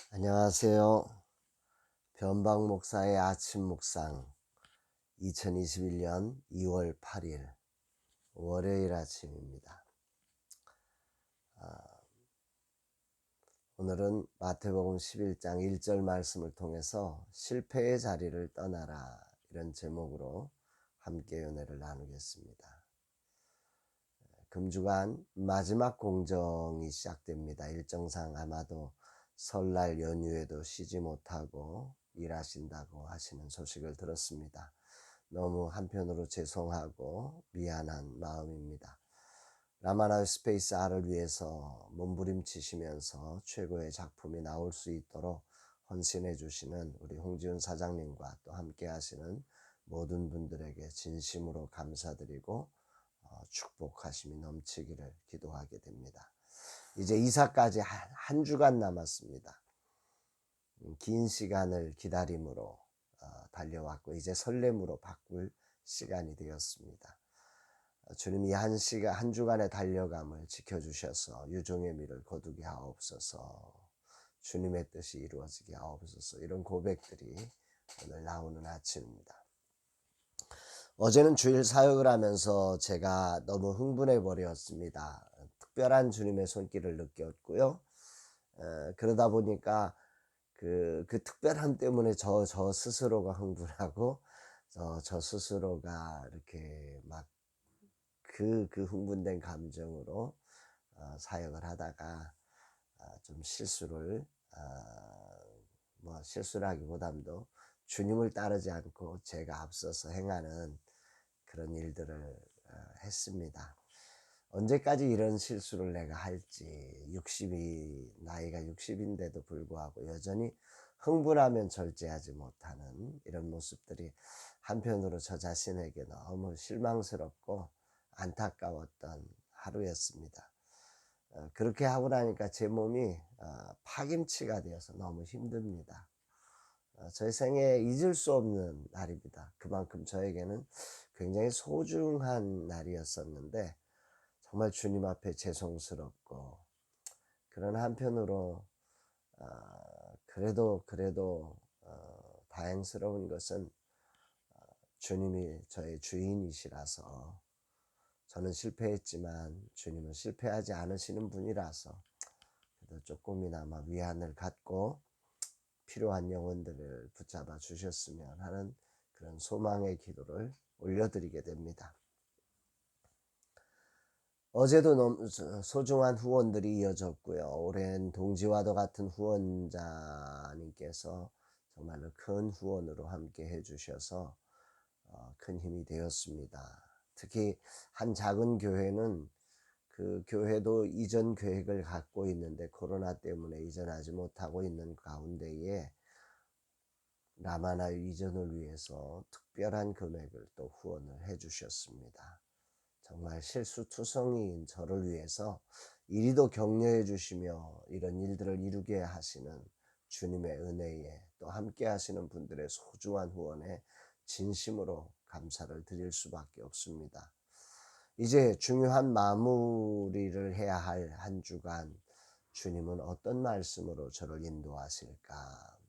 안녕하세요. 변방 목사의 아침 묵상 2021년 2월 8일 월요일 아침입니다. 오늘은 마태복음 11장 1절 말씀을 통해서 실패의 자리를 떠나라 이런 제목으로 함께 은혜를 나누겠습니다. 금주간 마지막 공정이 시작됩니다. 일정상 아마도 설날 연휴에도 쉬지 못하고 일하신다고 하시는 소식을 들었습니다. 너무 한편으로 죄송하고 미안한 마음입니다. 라마나 스페이스 R을 위해서 몸부림치시면서 최고의 작품이 나올 수 있도록 헌신해 주시는 우리 홍지훈 사장님과 또 함께 하시는 모든 분들에게 진심으로 감사드리고 축복하심이 넘치기를 기도하게 됩니다. 이제 이사까지 한 주간 남았습니다. 긴 시간을 기다림으로 달려왔고 이제 설렘으로 바꿀 시간이 되었습니다. 주님이 한 주간의 달려감을 지켜주셔서 유종의 미를 거두게 하옵소서, 주님의 뜻이 이루어지게 하옵소서, 이런 고백들이 오늘 나오는 아침입니다. 어제는 주일 사역을 하면서 제가 너무 흥분해 버렸습니다. 특별한 주님의 손길을 느꼈고요. 그러다 보니까 그 특별함 때문에 저 스스로가 흥분하고 저 스스로가 이렇게 막 그 흥분된 감정으로 사역을 하다가 좀 실수를 실수라기보다도 주님을 따르지 않고 제가 앞서서 행하는 그런 일들을 했습니다. 언제까지 이런 실수를 내가 할지, 나이가 60인데도 불구하고 여전히 흥분하면 절제하지 못하는 이런 모습들이 한편으로 저 자신에게 너무 실망스럽고 안타까웠던 하루였습니다. 그렇게 하고 나니까 제 몸이 파김치가 되어서 너무 힘듭니다. 저의 생애에 잊을 수 없는 날입니다. 그만큼 저에게는 굉장히 소중한 날이었었는데 정말 주님 앞에 죄송스럽고, 그러나 한편으로 그래도 다행스러운 것은 주님이 저의 주인이시라서, 저는 실패했지만 주님은 실패하지 않으시는 분이라서 그래도 조금이나마 위안을 갖고 필요한 영혼들을 붙잡아 주셨으면 하는 그런 소망의 기도를 올려드리게 됩니다. 어제도 너무 소중한 후원들이 이어졌고요. 오랜 동지와도 같은 후원자님께서 정말로 큰 후원으로 함께 해주셔서 큰 힘이 되었습니다. 특히 한 작은 교회는 그 교회도 이전 계획을 갖고 있는데 코로나 때문에 이전하지 못하고 있는 가운데에 라마나 이전을 위해서 특별한 금액을 또 후원을 해 주셨습니다. 정말 실수투성이인 저를 위해서 이리도 격려해 주시며 이런 일들을 이루게 하시는 주님의 은혜에 또 함께 하시는 분들의 소중한 후원에 진심으로 감사를 드릴 수밖에 없습니다. 이제 중요한 마무리를 해야 할 한 주간, 주님은 어떤 말씀으로 저를 인도하실까?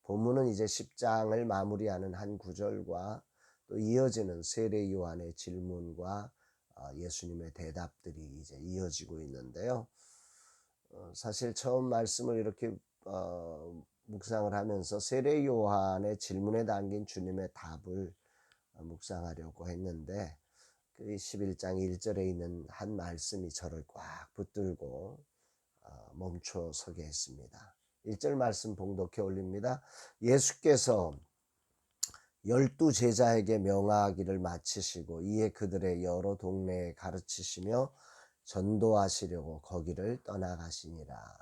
본문은 이제 10장을 마무리하는 한 구절과 또 이어지는 세례 요한의 질문과 예수님의 대답들이 이제 이어지고 있는데요. 사실 처음 말씀을 이렇게 묵상을 하면서 세례 요한의 질문에 담긴 주님의 답을 묵상하려고 했는데, 그 11장 1절에 있는 한 말씀이 저를 꽉 붙들고 멈춰 서게 했습니다. 1절 말씀 봉독해 올립니다. 예수께서 12 제자에게 명하기를 마치시고 이에 그들의 여러 동네에 가르치시며 전도하시려고 거기를 떠나가시니라.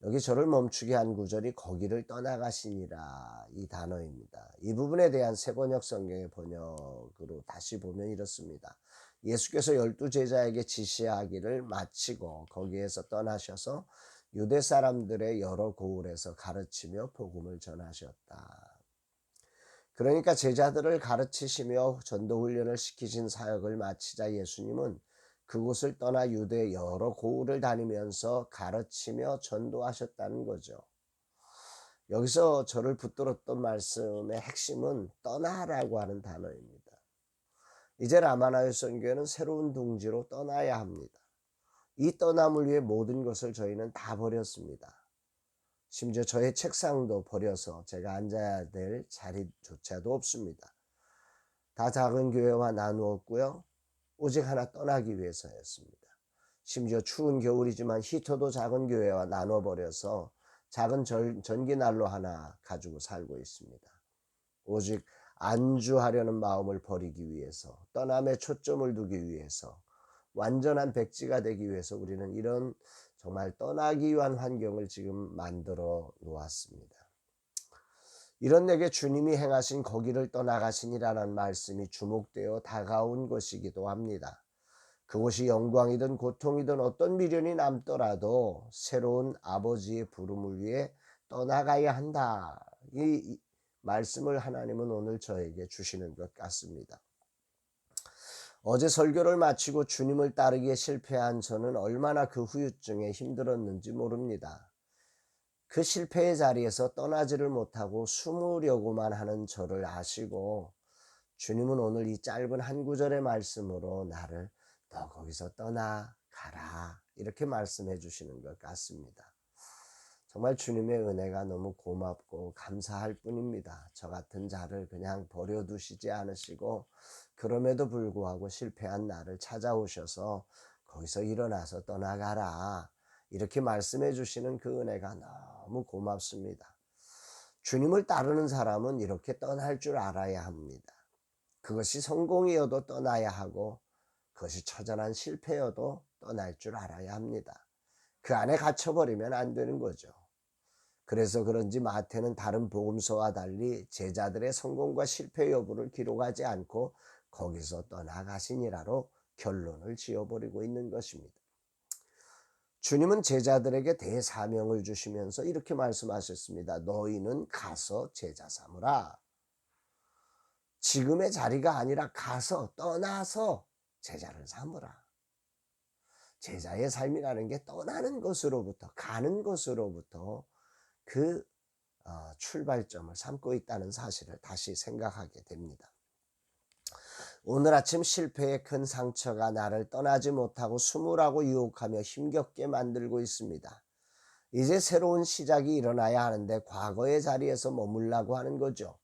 여기 저를 멈추게 한 구절이 거기를 떠나가시니라 이 단어입니다. 이 부분에 대한 세번역 성경의 번역으로 다시 보면 이렇습니다. 예수께서 12 제자에게 지시하기를 마치고 거기에서 떠나셔서 유대 사람들의 여러 고을에서 가르치며 복음을 전하셨다. 그러니까 제자들을 가르치시며 전도 훈련을 시키신 사역을 마치자 예수님은 그곳을 떠나 유대 여러 고을을 다니면서 가르치며 전도하셨다는 거죠. 여기서 저를 붙들었던 말씀의 핵심은 떠나라고 하는 단어입니다. 이제 라마나요 선교회는 새로운 둥지로 떠나야 합니다. 이 떠남을 위해 모든 것을 저희는 다 버렸습니다. 심지어 저의 책상도 버려서 제가 앉아야 될 자리조차도 없습니다. 다 작은 교회와 나누었고요. 오직 하나 떠나기 위해서였습니다. 심지어 추운 겨울이지만 히터도 작은 교회와 나눠버려서 작은 전기난로 하나 가지고 살고 있습니다. 오직 안주하려는 마음을 버리기 위해서, 떠남에 초점을 두기 위해서, 완전한 백지가 되기 위해서 우리는 이런 정말 떠나기 위한 환경을 지금 만들어 놓았습니다. 이런 내게 주님이 행하신 거기를 떠나가시니라는 말씀이 주목되어 다가온 것이기도 합니다. 그곳이 영광이든 고통이든 어떤 미련이 남더라도 새로운 아버지의 부름을 위해 떠나가야 한다. 이 말씀을 하나님은 오늘 저에게 주시는 것 같습니다. 어제 설교를 마치고 주님을 따르기에 실패한 저는 얼마나 그 후유증에 힘들었는지 모릅니다. 그 실패의 자리에서 떠나지를 못하고 숨으려고만 하는 저를 아시고 주님은 오늘 이 짧은 한 구절의 말씀으로 나를 너 거기서 떠나가라 이렇게 말씀해 주시는 것 같습니다. 정말 주님의 은혜가 너무 고맙고 감사할 뿐입니다. 저 같은 자를 그냥 버려두시지 않으시고 그럼에도 불구하고 실패한 나를 찾아오셔서 거기서 일어나서 떠나가라 이렇게 말씀해 주시는 그 은혜가 너무 고맙습니다. 주님을 따르는 사람은 이렇게 떠날 줄 알아야 합니다. 그것이 성공이어도 떠나야 하고 그것이 처절한 실패여도 떠날 줄 알아야 합니다. 그 안에 갇혀버리면 안 되는 거죠. 그래서 그런지 마태는 다른 복음서와 달리 제자들의 성공과 실패 여부를 기록하지 않고 거기서 떠나가시니라로 결론을 지어버리고 있는 것입니다. 주님은 제자들에게 대사명을 주시면서 이렇게 말씀하셨습니다. 너희는 가서 제자 삼으라. 지금의 자리가 아니라 가서 떠나서 제자를 삼으라. 제자의 삶이라는 게 떠나는 것으로부터 가는 것으로부터 그 출발점을 삼고 있다는 사실을 다시 생각하게 됩니다. 오늘 아침 실패의 큰 상처가 나를 떠나지 못하고 숨으라고 유혹하며 힘겹게 만들고 있습니다. 이제 새로운 시작이 일어나야 하는데 과거의 자리에서 머물라고 하는 거죠.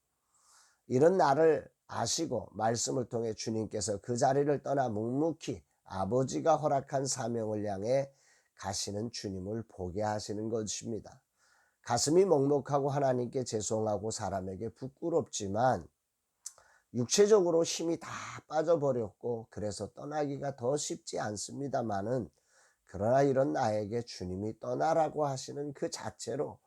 이런 나를 아시고 말씀을 통해 주님께서 그 자리를 떠나 묵묵히 아버지가 허락한 사명을 향해 가시는 주님을 보게 하시는 것입니다. 가슴이 먹먹하고 하나님께 죄송하고 사람에게 부끄럽지만 육체적으로 힘이 다 빠져버렸고 그래서 떠나기가 더 쉽지 않습니다마는 그러나 이런 나에게 주님이 떠나라고 하시는 그 자체로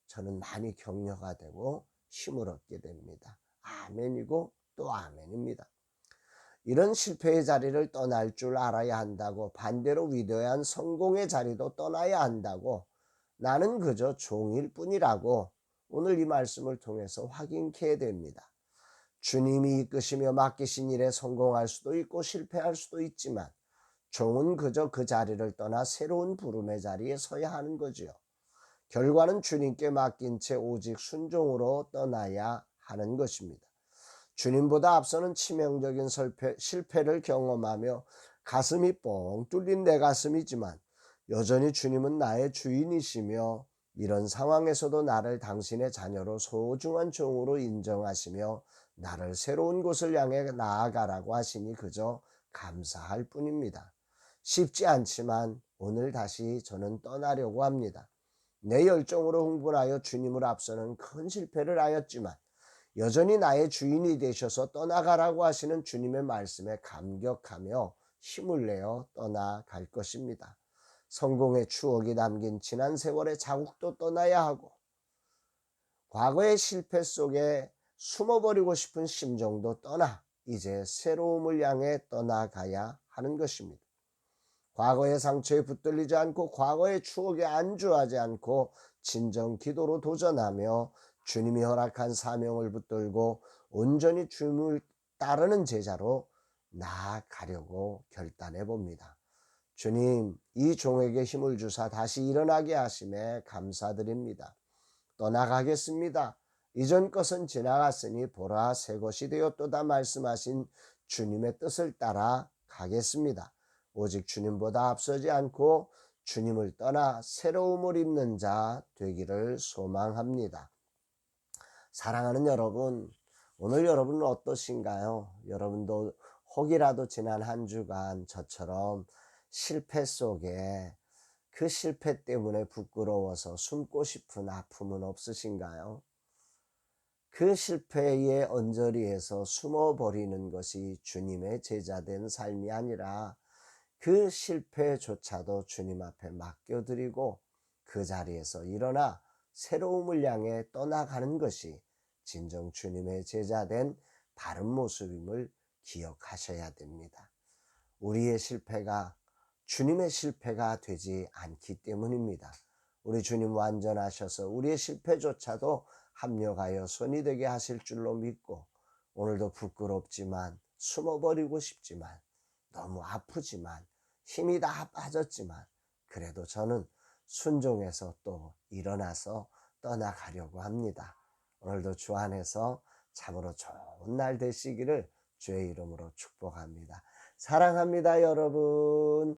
저는 많이 격려가 되고 힘을 얻게 됩니다. 아멘이고 또 아멘입니다. 이런 실패의 자리를 떠날 줄 알아야 한다고 반대로 위대한 성공의 자리도 떠나야 한다고 나는 그저 종일 뿐이라고 오늘 이 말씀을 통해서 확인케 됩니다. 주님이 이끄시며 맡기신 일에 성공할 수도 있고 실패할 수도 있지만 종은 그저 그 자리를 떠나 새로운 부름의 자리에 서야 하는 거지요. 결과는 주님께 맡긴 채 오직 순종으로 떠나야 하는 것입니다. 주님보다 앞서는 치명적인 실패를 경험하며 가슴이 뻥 뚫린 내 가슴이지만 여전히 주님은 나의 주인이시며 이런 상황에서도 나를 당신의 자녀로 소중한 종으로 인정하시며 나를 새로운 곳을 향해 나아가라고 하시니 그저 감사할 뿐입니다. 쉽지 않지만 오늘 다시 저는 떠나려고 합니다. 내 열정으로 흥분하여 주님을 앞서는 큰 실패를 하였지만 여전히 나의 주인이 되셔서 떠나가라고 하시는 주님의 말씀에 감격하며 힘을 내어 떠나갈 것입니다. 성공의 추억이 남긴 지난 세월의 자국도 떠나야 하고 과거의 실패 속에 숨어버리고 싶은 심정도 떠나 이제 새로움을 향해 떠나가야 하는 것입니다. 과거의 상처에 붙들리지 않고 과거의 추억에 안주하지 않고 진정 기도로 도전하며 주님이 허락한 사명을 붙들고 온전히 주님을 따르는 제자로 나아가려고 결단해 봅니다. 주님, 이 종에게 힘을 주사 다시 일어나게 하심에 감사드립니다. 떠나가겠습니다. 이전 것은 지나갔으니 보라 새 것이 되었도다 말씀하신 주님의 뜻을 따라 가겠습니다. 오직 주님보다 앞서지 않고 주님을 떠나 새로움을 입는 자 되기를 소망합니다. 사랑하는 여러분, 오늘 여러분은 어떠신가요? 여러분도 혹이라도 지난 한 주간 저처럼 실패 속에 그 실패 때문에 부끄러워서 숨고 싶은 아픔은 없으신가요? 그 실패의 언저리에서 숨어버리는 것이 주님의 제자된 삶이 아니라 그 실패조차도 주님 앞에 맡겨드리고 그 자리에서 일어나 새로움을 향해 떠나가는 것이 진정 주님의 제자된 바른 모습임을 기억하셔야 됩니다. 우리의 실패가 주님의 실패가 되지 않기 때문입니다. 우리 주님 완전하셔서 우리의 실패조차도 합력하여 손이 되게 하실 줄로 믿고 오늘도 부끄럽지만 숨어버리고 싶지만 너무 아프지만 힘이 다 빠졌지만 그래도 저는 순종해서 또 일어나서 떠나가려고 합니다. 오늘도 주 안에서 참으로 좋은 날 되시기를 주의 이름으로 축복합니다. 사랑합니다, 여러분.